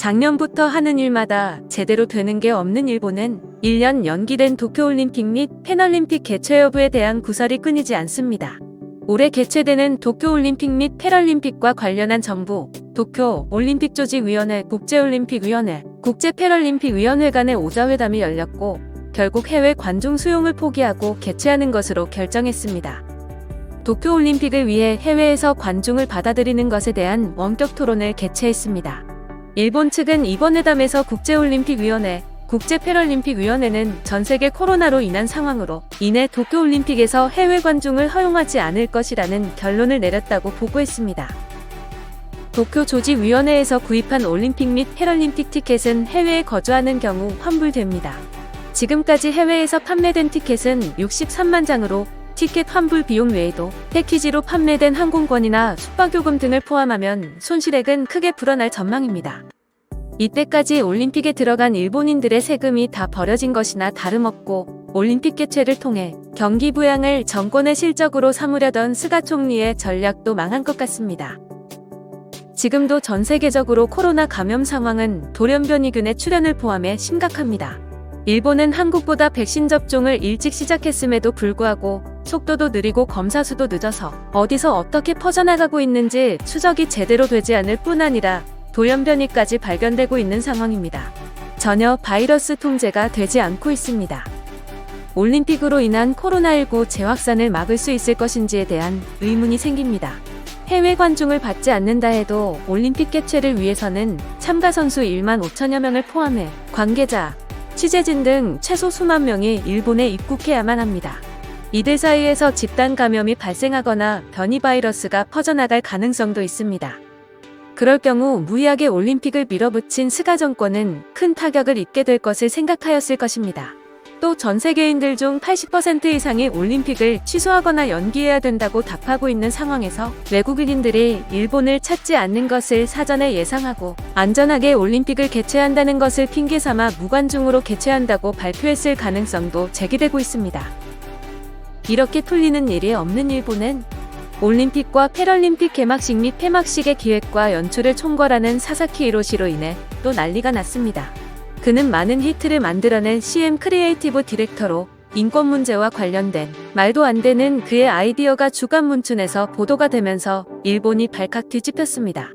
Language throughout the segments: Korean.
작년부터 하는 일마다 제대로 되는 게 없는 일본은 1년 연기된 도쿄올림픽 및 패럴림픽 개최 여부에 대한 구설이 끊이지 않습니다. 올해 개최되는 도쿄올림픽 및 패럴림픽과 관련한 정부, 도쿄올림픽조직위원회, 국제올림픽위원회, 국제패럴림픽위원회 간의 오자회담이 열렸고 결국 해외 관중 수용을 포기하고 개최하는 것으로 결정했습니다. 도쿄올림픽을 위해 해외에서 관중을 받아들이는 것에 대한 원격 토론을 개최했습니다. 일본 측은 이번 회담에서 국제올림픽위원회, 국제패럴림픽위원회는 전세계 코로나로 인한 상황으로 인해 도쿄올림픽에서 해외 관중을 허용하지 않을 것이라는 결론을 내렸다고 보고했습니다. 도쿄조직위원회에서 구입한 올림픽 및 패럴림픽 티켓은 해외에 거주하는 경우 환불됩니다. 지금까지 해외에서 판매된 티켓은 63만 장으로 티켓 환불 비용 외에도 패키지로 판매된 항공권이나 숙박요금 등을 포함하면 손실액은 크게 불어날 전망입니다. 이때까지 올림픽에 들어간 일본인들의 세금이 다 버려진 것이나 다름없고 올림픽 개최를 통해 경기 부양을 정권의 실적으로 삼으려던 스가 총리의 전략도 망한 것 같습니다. 지금도 전 세계적으로 코로나 감염 상황은 돌연변이균의 출현을 포함해 심각합니다. 일본은 한국보다 백신 접종을 일찍 시작했음에도 불구하고 속도도 느리고 검사 수도 늦어서 어디서 어떻게 퍼져나가고 있는지 추적이 제대로 되지 않을 뿐 아니라 돌연변이까지 발견되고 있는 상황입니다. 전혀 바이러스 통제가 되지 않고 있습니다. 올림픽으로 인한 코로나19 재확산을 막을 수 있을 것인지에 대한 의문이 생깁니다. 해외 관중을 받지 않는다 해도 올림픽 개최를 위해서는 참가 선수 1만 5천여 명을 포함해 관계자, 취재진 등 최소 수만 명이 일본에 입국해야만 합니다. 이들 사이에서 집단 감염이 발생하거나 변이 바이러스가 퍼져나갈 가능성도 있습니다. 그럴 경우 무리하게 올림픽을 밀어붙인 스가 정권은 큰 타격을 입게 될 것을 생각하였을 것입니다. 또 전 세계인들 중 80% 이상이 올림픽을 취소하거나 연기해야 된다고 답하고 있는 상황에서 외국인들이 일본을 찾지 않는 것을 사전에 예상하고 안전하게 올림픽을 개최한다는 것을 핑계삼아 무관중으로 개최한다고 발표했을 가능성도 제기되고 있습니다. 이렇게 풀리는 일이 없는 일본은 올림픽과 패럴림픽 개막식 및 폐막식의 기획과 연출을 총괄하는 사사키 히로시로 인해 또 난리가 났습니다. 그는 많은 히트를 만들어낸 CM 크리에이티브 디렉터로 인권 문제와 관련된 말도 안 되는 그의 아이디어가 주간 문춘에서 보도가 되면서 일본이 발칵 뒤집혔습니다.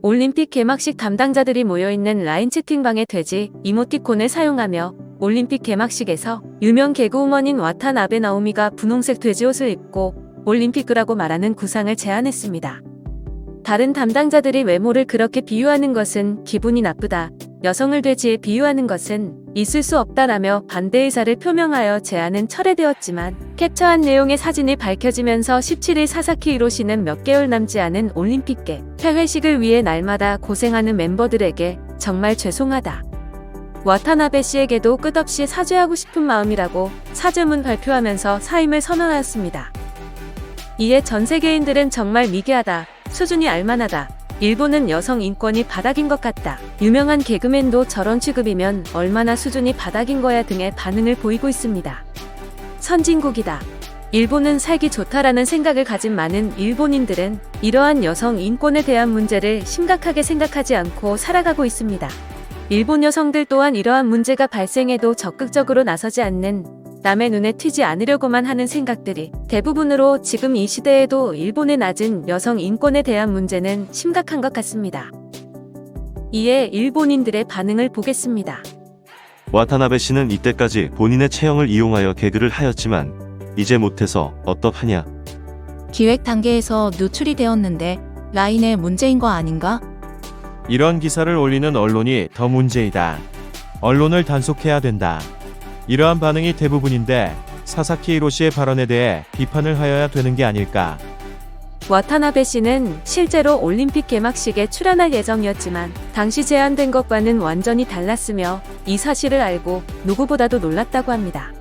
올림픽 개막식 담당자들이 모여있는 라인 채팅방의 돼지 이모티콘을 사용하며 올림픽 개막식에서 유명 개그우먼인 와타나베 나오미가 분홍색 돼지 옷을 입고 올림픽이라고 말하는 구상을 제안했습니다. 다른 담당자들이 외모를 그렇게 비유하는 것은 기분이 나쁘다. 여성을 돼지에 비유하는 것은 있을 수 없다라며 반대 의사를 표명하여 제안은 철회되었지만 캡처한 내용의 사진이 밝혀지면서 17일 사사키 히로시는 몇 개월 남지 않은 올림픽계 폐회식을 위해 날마다 고생하는 멤버들에게 정말 죄송하다. 와타나베 씨에게도 끝없이 사죄하고 싶은 마음이라고 사죄문 발표하면서 사임을 선언하였습니다. 이에 전 세계인들은 정말 미개하다. 수준이 알만하다. 일본은 여성 인권이 바닥인 것 같다. 유명한 개그맨도 저런 취급이면 얼마나 수준이 바닥인 거야 등의 반응을 보이고 있습니다. 선진국이다. 일본은 살기 좋다라는 생각을 가진 많은 일본인들은 이러한 여성 인권에 대한 문제를 심각하게 생각하지 않고 살아가고 있습니다. 일본 여성들 또한 이러한 문제가 발생해도 적극적으로 나서지 않는 남의 눈에 튀지 않으려고만 하는 생각들이 대부분으로 지금 이 시대에도 일본의 낮은 여성 인권에 대한 문제는 심각한 것 같습니다. 이에 일본인들의 반응을 보겠습니다. 와타나베 씨는 이때까지 본인의 체형을 이용하여 개그를 하였지만 이제 못해서 어떡하냐. 기획 단계에서 노출이 되었는데 라인의 문제인 거 아닌가? 이런 기사를 올리는 언론이 더 문제이다. 언론을 단속해야 된다. 이러한 반응이 대부분인데 사사키 히로시의 발언에 대해 비판을 하여야 되는 게 아닐까. 와타나베 씨는 실제로 올림픽 개막식에 출연할 예정이었지만 당시 제안된 것과는 완전히 달랐으며 이 사실을 알고 누구보다도 놀랐다고 합니다.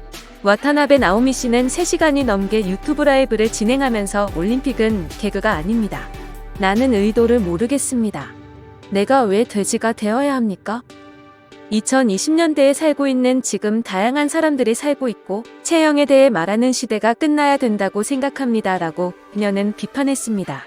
와타나베 나오미 씨는 3시간이 넘게 유튜브 라이브를 진행하면서 올림픽은 개그가 아닙니다. 나는 의도를 모르겠습니다. 내가 왜 돼지가 되어야 합니까? 2020년대에 살고 있는 지금 다양한 사람들이 살고 있고 체형에 대해 말하는 시대가 끝나야 된다고 생각합니다. 라고 그녀는 비판했습니다.